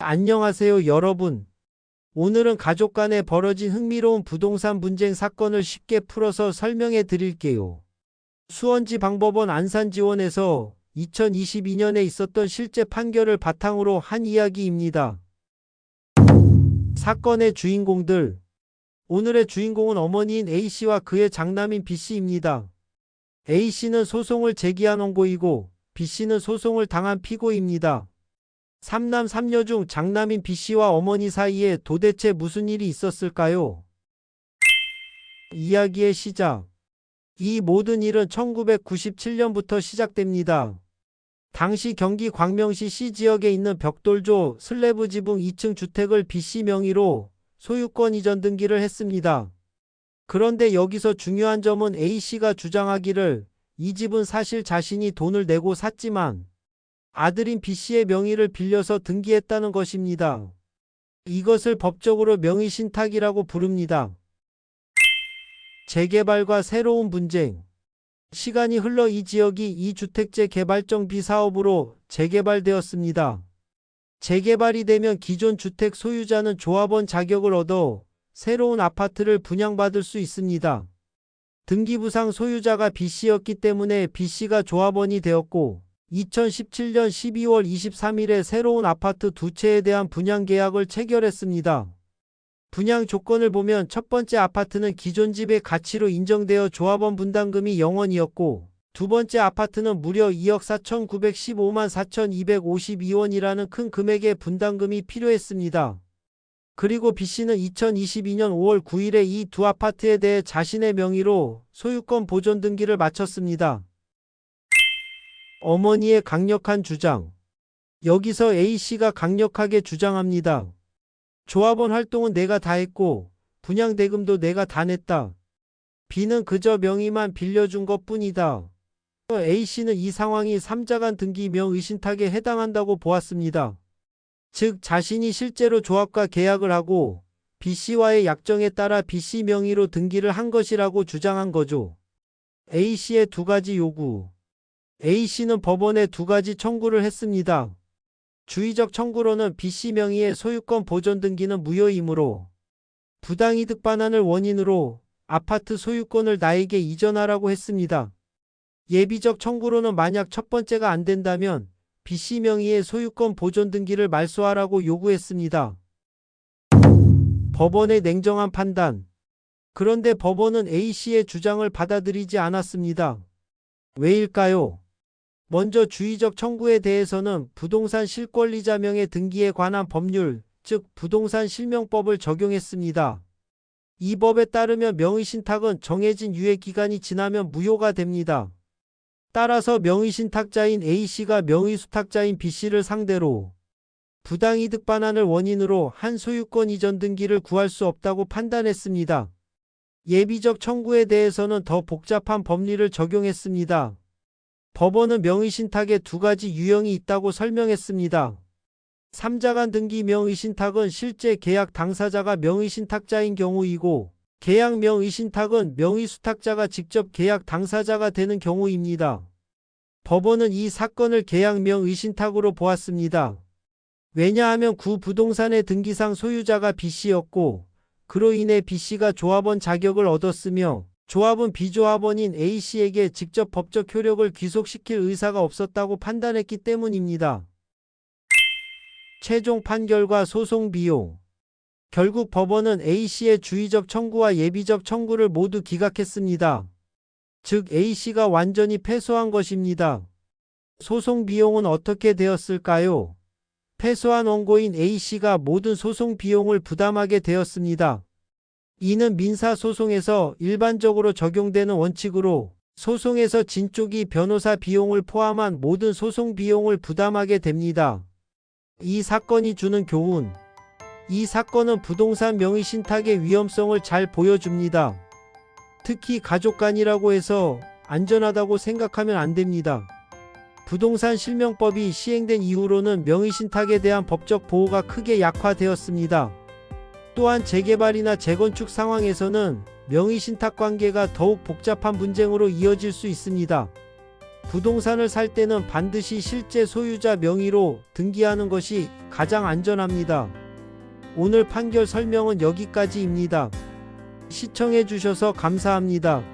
안녕하세요, 여러분. 오늘은 가족 간에 벌어진 흥미로운 부동산 분쟁 사건을 쉽게 풀어서 설명해 드릴게요. 수원지방법원 안산지원에서 2022년에 있었던 실제 판결을 바탕으로 한 이야기입니다. 사건의 주인공들. 오늘의 주인공은 어머니인 A씨와 그의 장남인 B씨입니다. A씨는 소송을 제기한 원고이고 B씨는 소송을 당한 피고입니다. 3남 3녀 중 장남인 B씨와 어머니 사이에 도대체 무슨 일이 있었을까요? 이야기의 시작. 이 모든 일은 1997년부터 시작됩니다. 당시 경기 광명시 C지역에 있는 벽돌조 슬래브 지붕 2층 주택을 B씨 명의로 소유권 이전 등기를 했습니다. 그런데 여기서 중요한 점은 A씨가 주장하기를 이 집은 사실 자신이 돈을 내고 샀지만 아들인 B씨의 명의를 빌려서 등기했다는 것입니다. 이것을 법적으로 명의신탁이라고 부릅니다. 재개발과 새로운 분쟁. 시간이 흘러 이 지역이 2주택제 개발정비 사업으로 재개발되었습니다. 재개발이 되면 기존 주택 소유자는 조합원 자격을 얻어 새로운 아파트를 분양받을 수 있습니다. 등기부상 소유자가 B씨였기 때문에 B씨가 조합원이 되었고 2017년 12월 23일에 새로운 아파트 두 채에 대한 분양 계약을 체결했습니다. 분양 조건을 보면 첫 번째 아파트는 기존 집의 가치로 인정되어 조합원 분담금이 0원이었고 두 번째 아파트는 무려 2억 4,915만 4,252원이라는 큰 금액의 분담금이 필요했습니다. 그리고 B씨는 2022년 5월 9일에 이 두 아파트에 대해 자신의 명의로 소유권 보존 등기를 마쳤습니다. 어머니의 강력한 주장. 여기서 A씨가 강력하게 주장합니다. 조합원 활동은 내가 다 했고 분양 대금도 내가 다 냈다. B는 그저 명의만 빌려준 것뿐이다. A씨는 이 상황이 삼자간 등기 명의신탁에 해당한다고 보았습니다. 즉 자신이 실제로 조합과 계약을 하고 B씨와의 약정에 따라 B씨 명의로 등기를 한 것이라고 주장한 거죠. A씨의 두 가지 요구. A씨는 법원에 두 가지 청구를 했습니다. 주의적 청구로는 B씨 명의의 소유권 보존 등기는 무효이므로 부당이득 반환을 원인으로 아파트 소유권을 나에게 이전하라고 했습니다. 예비적 청구로는 만약 첫 번째가 안 된다면 B씨 명의의 소유권 보존 등기를 말소하라고 요구했습니다. 법원의 냉정한 판단. 그런데 법원은 A씨의 주장을 받아들이지 않았습니다. 왜일까요? 먼저 주의적 청구에 대해서는 부동산 실권리자명의 등기에 관한 법률, 즉 부동산 실명법을 적용했습니다. 이 법에 따르면 명의신탁은 정해진 유예기간이 지나면 무효가 됩니다. 따라서 명의신탁자인 A씨가 명의수탁자인 B씨를 상대로 부당이득 반환을 원인으로 한 소유권 이전 등기를 구할 수 없다고 판단했습니다. 예비적 청구에 대해서는 더 복잡한 법리를 적용했습니다. 법원은 명의신탁에 두 가지 유형이 있다고 설명했습니다. 삼자간 등기 명의신탁은 실제 계약 당사자가 명의신탁자인 경우이고 계약 명의신탁은 명의수탁자가 직접 계약 당사자가 되는 경우입니다. 법원은 이 사건을 계약 명의신탁으로 보았습니다. 왜냐하면 구 부동산의 등기상 소유자가 B씨였고 그로 인해 B씨가 조합원 자격을 얻었으며 조합은 비조합원인 A씨에게 직접 법적 효력을 귀속시킬 의사가 없었다고 판단했기 때문입니다. 최종 판결과 소송 비용. 결국 법원은 A씨의 주의적 청구와 예비적 청구를 모두 기각했습니다. 즉 A씨가 완전히 패소한 것입니다. 소송 비용은 어떻게 되었을까요? 패소한 원고인 A씨가 모든 소송 비용을 부담하게 되었습니다. 이는 민사소송에서 일반적으로 적용되는 원칙으로 소송에서 진 쪽이 변호사 비용을 포함한 모든 소송 비용을 부담하게 됩니다. 이 사건이 주는 교훈. 이 사건은 부동산 명의신탁의 위험성을 잘 보여줍니다. 특히 가족 간이라고 해서 안전하다고 생각하면 안 됩니다. 부동산 실명법이 시행된 이후로는 명의신탁에 대한 법적 보호가 크게 약화되었습니다. 또한 재개발이나 재건축 상황에서는 명의신탁 관계가 더욱 복잡한 분쟁으로 이어질 수 있습니다. 부동산을 살 때는 반드시 실제 소유자 명의로 등기하는 것이 가장 안전합니다. 오늘 판결 설명은 여기까지입니다. 시청해 주셔서 감사합니다.